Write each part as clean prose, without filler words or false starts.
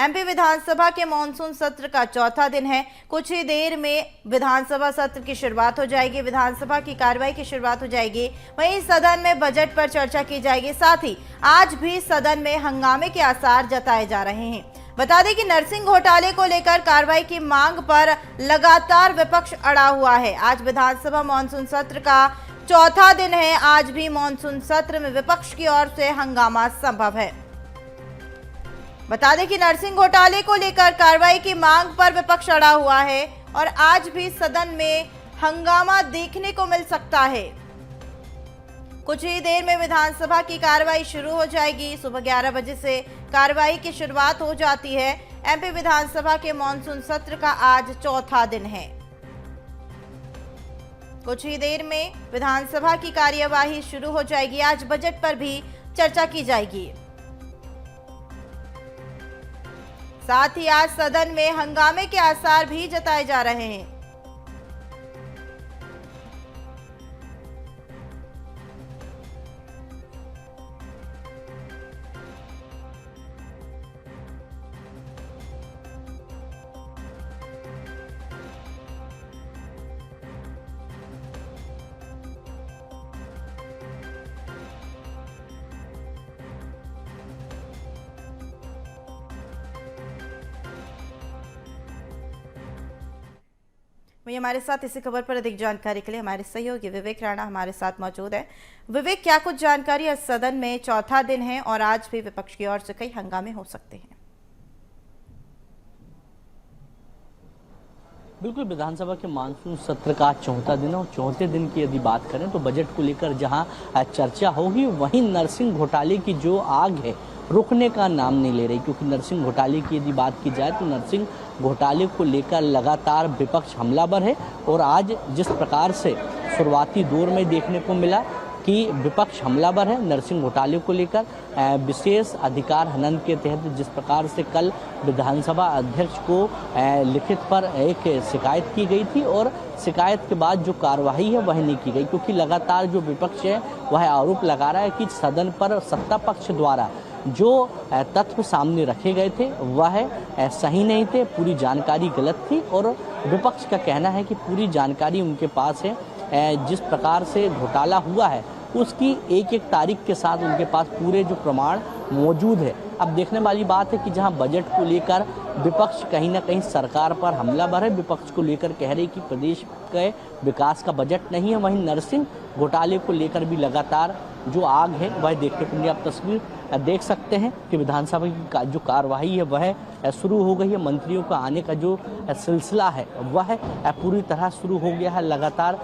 MP विधानसभा के monsoon सत्र का चौथा दिन है। कुछ ही देर में विधानसभा सत्र की शुरुआत हो जाएगी, विधानसभा की कार्रवाई की शुरुआत हो जाएगी। वहीं सदन में बजट पर चर्चा की जाएगी। साथ ही आज भी सदन में हंगामे के आसार जताए जा रहे हैं। बता दें कि नरसिंह घोटाले को लेकर कार्रवाई की मांग पर लगातार विपक्ष अड़ा हुआ है। आज विधानसभा मानसून सत्र का चौथा दिन है। आज भी मानसून सत्र में विपक्ष की ओर से हंगामा संभव है। बता दें कि नरसिंह घोटाले को लेकर कार्रवाई की मांग पर विपक्ष अड़ा हुआ है और आज भी सदन में हंगामा देखने को मिल सकता है। कुछ ही देर में विधानसभा की कार्रवाई शुरू हो जाएगी। सुबह 11 बजे से कार्रवाई की शुरुआत हो जाती है। एमपी विधानसभा के मानसून सत्र का आज चौथा दिन है। कुछ ही देर में विधानसभा की कार्यवाही शुरू हो जाएगी। आज बजट पर भी चर्चा की जाएगी। साथ ही आज सदन में हंगामे के आसार भी जताए जा रहे हैं। वही हमारे साथ इसी खबर पर अधिक जानकारी के लिए हमारे सहयोगी विवेक राणा हमारे साथ मौजूद है। विवेक, क्या कुछ जानकारी है? सदन में चौथा दिन है और आज भी विपक्ष की ओर से कई हंगामे हो सकते हैं। बिल्कुल, विधानसभा के मानसून सत्र का चौथा दिन है और चौथे दिन की यदि बात करें तो बजट को लेकर जहां चर्चा होगी, वहीं नरसिंह घोटाले की जो आग है रुकने का नाम नहीं ले रही। क्योंकि नरसिंह घोटाले की यदि बात की जाए तो नरसिंह घोटाले को लेकर लगातार विपक्ष हमलावर है और आज जिस प्रकार से शुरुआती दौर में देखने को मिला कि विपक्ष हमलावर है नरसिंह घोटाले को लेकर, विशेष अधिकार हनन के तहत जिस प्रकार से कल विधानसभा अध्यक्ष को लिखित पर एक शिकायत की गई थी और शिकायत के बाद जो कार्रवाई है वह नहीं की गई। क्योंकि लगातार जो विपक्ष है वह आरोप लगा रहा है कि सदन पर सत्ता पक्ष द्वारा जो तथ्य सामने रखे गए थे वह सही नहीं थे, पूरी जानकारी गलत थी और विपक्ष का कहना है कि पूरी जानकारी उनके पास है। जिस प्रकार से घोटाला हुआ है उसकी एक एक तारीख के साथ उनके पास पूरे जो प्रमाण मौजूद है। अब देखने वाली बात है कि जहां बजट को लेकर विपक्ष कहीं ना कहीं सरकार पर हमलावर है, विपक्ष को लेकर कह रही कि प्रदेश के विकास का बजट नहीं है, वहीं नरसिंह घोटाले को लेकर भी लगातार जो आग है वह देखने को मिली। आप तस्वीर देख सकते हैं कि विधानसभा की जो कार्यवाही है वह शुरू हो गई है। मंत्रियों का आने का जो सिलसिला है वह पूरी तरह शुरू हो गया है। लगातार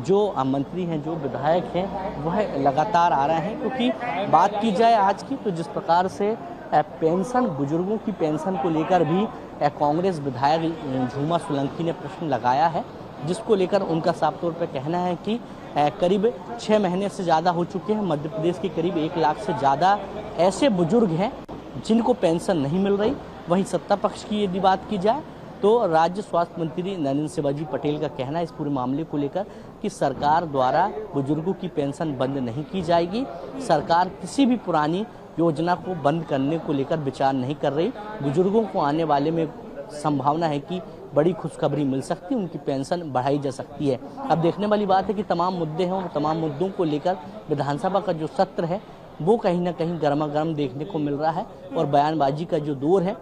जो मंत्री हैं, जो विधायक हैं, वह लगातार आ रहे हैं। क्योंकि बात की जाए आज की तो जिस प्रकार से पेंशन, बुजुर्गों की पेंशन को लेकर भी कांग्रेस विधायक झूमा सोलंकी ने प्रश्न लगाया है, जिसको लेकर उनका साफ तौर पर कहना है कि करीब 6 महीने से ज़्यादा हो चुके हैं। मध्य प्रदेश के करीब 1 लाख से ज़्यादा ऐसे बुजुर्ग हैं जिनको पेंशन नहीं मिल रही। वहीं सत्ता पक्ष की यदि बात की जाए तो राज्य स्वास्थ्य मंत्री नरेंद्र शिवाजी पटेल का कहना है इस पूरे मामले को लेकर कि सरकार द्वारा बुजुर्गों की पेंशन बंद नहीं की जाएगी। सरकार किसी भी पुरानी योजना को बंद करने को लेकर विचार नहीं कर रही। बुजुर्गों को आने वाले में संभावना है कि बड़ी खुशखबरी मिल सकती है, उनकी पेंशन बढ़ाई जा सकती है। अब देखने वाली बात है कि तमाम मुद्दे हैं और तमाम मुद्दों को लेकर विधानसभा का जो सत्र है वो कहीं ना कहीं गर्मा गर्म देखने को मिल रहा है और बयानबाजी का जो दौर है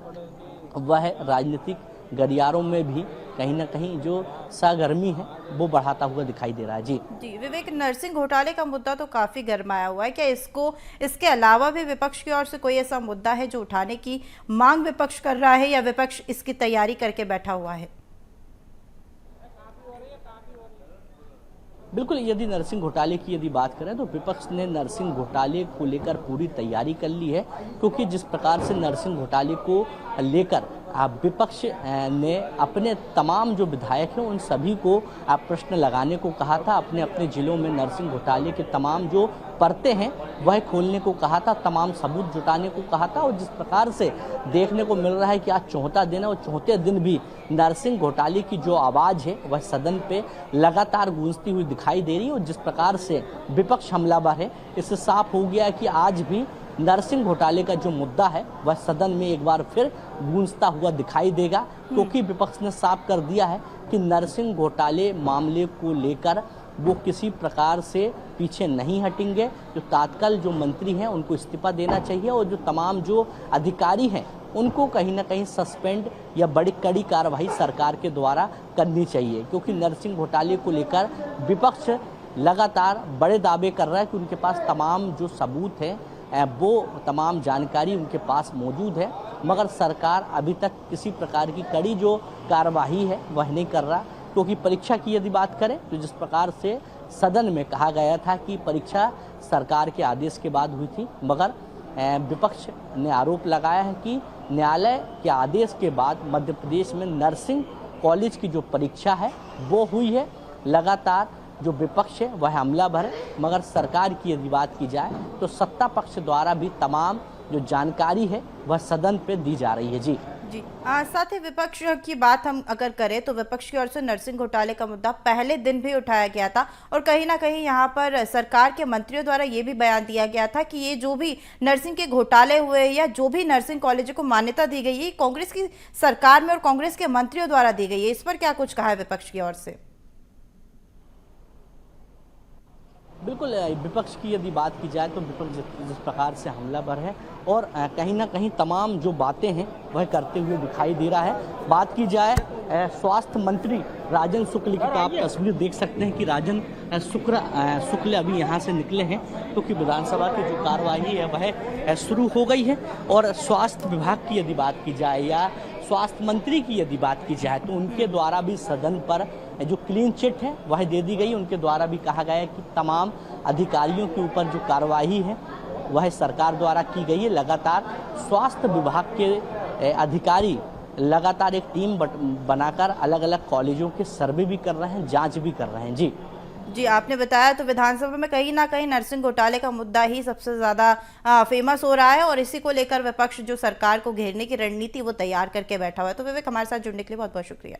वह राजनीतिक गलियारों में भी कहीं ना कहीं जो सरगर्मी है वो बढ़ाता हुआ दिखाई दे रहा है। जी विवेक, नरसिंह घोटाले का मुद्दा तो काफी गरमाया हुआ है। क्या इसके अलावा भी विपक्ष की ओर से कोई ऐसा मुद्दा है जो उठाने की मांग विपक्ष कर रहा है या विपक्ष इसकी तैयारी करके बैठा हुआ है? बिल्कुल, यदि नरसिंह घोटाले की यदि बात करें तो विपक्ष ने नरसिंह घोटाले को लेकर पूरी तैयारी कर ली है। क्योंकि जिस प्रकार से नरसिंह घोटाले को लेकर विपक्ष ने अपने तमाम जो विधायक हैं उन सभी को प्रश्न लगाने को कहा था। अपने अपने जिलों में नरसिंह घोटाले के तमाम जो परतें हैं वह खोलने को कहा था, तमाम सबूत जुटाने को कहा था। और जिस प्रकार से देखने को मिल रहा है कि आज चौथा दिन है और चौथे दिन भी नरसिंह घोटाले की जो आवाज़ है वह सदन पे लगातार गूंजती हुई दिखाई दे रही है। और जिस प्रकार से विपक्ष हमलावर है, इससे साफ हो गया है कि आज भी नरसिंह घोटाले का जो मुद्दा है वह सदन में एक बार फिर गूंजता हुआ दिखाई देगा, क्योंकि विपक्ष ने साफ कर दिया है कि नरसिंह घोटाले मामले को लेकर वो किसी प्रकार से पीछे नहीं हटेंगे। जो तात्काल जो मंत्री हैं उनको इस्तीफा देना चाहिए और जो तमाम जो अधिकारी हैं उनको कहीं ना कहीं सस्पेंड या बड़ी कड़ी कार्रवाई सरकार के द्वारा करनी चाहिए, क्योंकि नरसिंह घोटाले को लेकर विपक्ष लगातार बड़े दावे कर रहा है कि उनके पास तमाम जो सबूत हैं वो तमाम जानकारी उनके पास मौजूद है, मगर सरकार अभी तक किसी प्रकार की कड़ी जो कार्रवाई है वह नहीं कर रहा। क्योंकि परीक्षा की यदि बात करें तो जिस प्रकार से सदन में कहा गया था कि परीक्षा सरकार के आदेश के बाद हुई थी, मगर विपक्ष ने आरोप लगाया है कि न्यायालय के आदेश के बाद मध्य प्रदेश में नर्सिंग कॉलेज की जो परीक्षा है वो हुई है। लगातार जो विपक्ष है वह हमलावर है, मगर सरकार की यदि बात की जाए तो सत्ता पक्ष द्वारा भी तमाम जो जानकारी है वह सदन पे दी जा रही है। जी साथ ही विपक्ष की बात हम अगर करें तो विपक्ष की ओर से नरसिंह घोटाले का मुद्दा पहले दिन भी उठाया गया था और कहीं ना कहीं यहाँ पर सरकार के मंत्रियों द्वारा ये भी बयान दिया गया था कि ये जो भी नर्सिंग के घोटाले हुए या जो भी नर्सिंग कॉलेजों को मान्यता दी गई है कांग्रेस की सरकार में और कांग्रेस के मंत्रियों द्वारा दी गई है। इस पर क्या कुछ कहा है विपक्ष की ओर से? बिल्कुल, विपक्ष की यदि बात की जाए तो विपक्ष जिस प्रकार से हमलावर है और कहीं ना कहीं तमाम जो बातें हैं वह करते हुए दिखाई दे रहा है। बात की जाए स्वास्थ्य मंत्री राजन शुक्ल की तो आप तस्वीर देख सकते हैं कि राजन शुक्ल अभी यहाँ से निकले हैं, क्योंकि विधानसभा की जो कार्यवाही है वह शुरू हो गई है। और स्वास्थ्य विभाग की यदि बात की जाए या स्वास्थ्य मंत्री की यदि बात की जाए तो उनके द्वारा भी सदन पर जो क्लीन चिट है वह दे दी गई। उनके द्वारा भी कहा गया है कि तमाम अधिकारियों के ऊपर जो कार्रवाई है वह सरकार द्वारा की गई है। लगातार स्वास्थ्य विभाग के अधिकारी लगातार एक टीम बनाकर अलग अलग कॉलेजों के सर्वे भी कर रहे हैं, जांच भी कर रहे हैं। जी आपने बताया तो विधानसभा में कहीं ना कहीं नरसिंह घोटाले का मुद्दा ही सबसे ज्यादा फेमस हो रहा है और इसी को लेकर विपक्ष जो सरकार को घेरने की रणनीति वो तैयार करके बैठा हुआ है। तो विवेक, हमारे साथ जुड़ने के लिए बहुत बहुत शुक्रिया।